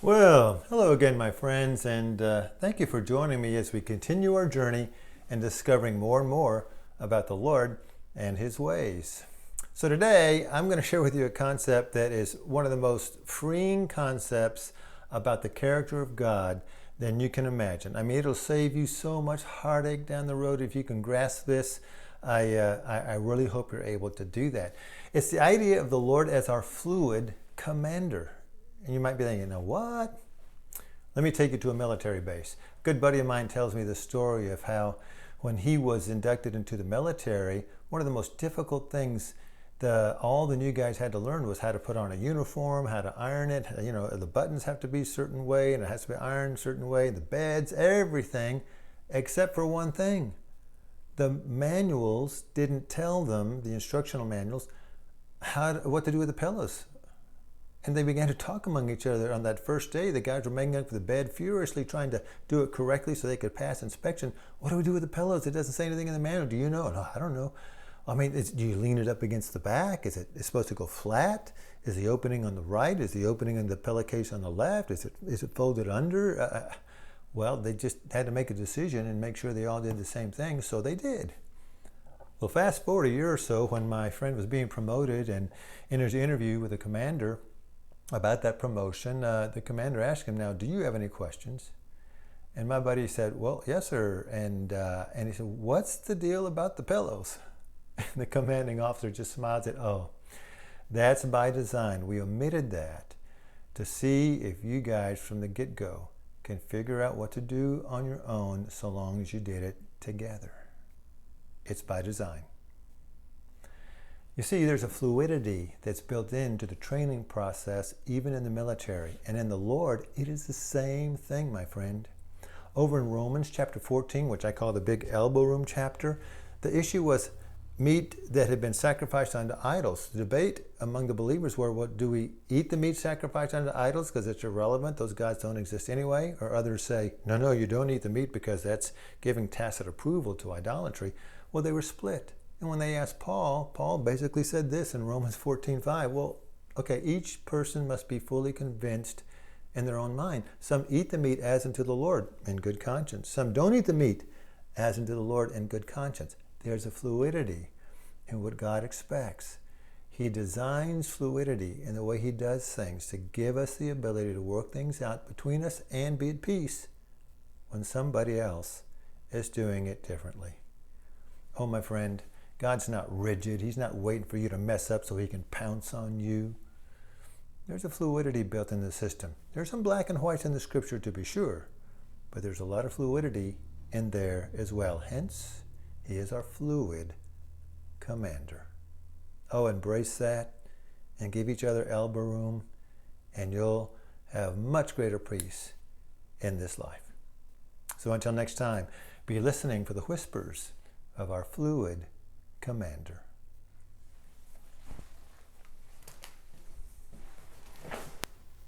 Well, hello again, my friends, and thank you for joining me as we continue our journey and discovering more and more about the Lord and His ways. So, today I'm going to share with you a concept that is one of the most freeing concepts about the character of God than you can imagine. I mean, it'll save you so much heartache down the road if you can grasp this. I really hope you're able to do that. It's the idea of the Lord as our fluid commander. And you might be thinking, now what? Let me take you to a military base. A good buddy of mine tells me the story of how when he was inducted into the military, one of the most difficult things all the new guys had to learn was how to put on a uniform, how to iron it. You know, the buttons have to be a certain way and it has to be ironed a certain way, the beds, everything, except for one thing. The manuals didn't tell them, the instructional manuals, what to do with the pillows. And they began to talk among each other on that first day. The guys were making up for the bed, furiously trying to do it correctly so they could pass inspection. What do we do with the pillows? It doesn't say anything in the manual. Do you know? No, I don't know. I mean, do you lean it up against the back? Is it supposed to go flat? Is the opening on the right? Is the opening in the pillowcase on the left? Is it folded under? Well, they just had to make a decision and make sure they all did the same thing, so they did. Well, fast forward a year or so when my friend was being promoted and in his interview with the commander, about that promotion, the commander asked him, now, do you have any questions? And my buddy said, well, yes, sir. And he said, what's the deal about the pillows? And the commanding officer just smiled and said, oh, that's by design. We omitted that to see if you guys from the get-go can figure out what to do on your own so long as you did it together. It's by design. You see, there's a fluidity that's built into the training process, even in the military. And in the Lord, it is the same thing, my friend. Over in Romans chapter 14, which I call the big elbow room chapter, the issue was meat that had been sacrificed unto idols. The debate among the believers were, what, do we eat the meat sacrificed unto idols because it's irrelevant? Those gods don't exist anyway. Or others say, no, you don't eat the meat because that's giving tacit approval to idolatry. Well, they were split. And when they asked Paul basically said this in Romans 14:5. Well, okay, each person must be fully convinced in their own mind. Some eat the meat as unto the Lord in good conscience. Some don't eat the meat as unto the Lord in good conscience. There's a fluidity in what God expects. He designs fluidity in the way He does things to give us the ability to work things out between us and be at peace when somebody else is doing it differently. Oh, my friend, God's not rigid. He's not waiting for you to mess up so He can pounce on you. There's a fluidity built in the system. There's some black and whites in the Scripture, to be sure, but there's a lot of fluidity in there as well. Hence, He is our fluid commander. Oh, embrace that and give each other elbow room, and you'll have much greater peace in this life. So until next time, be listening for the whispers of our fluid commander.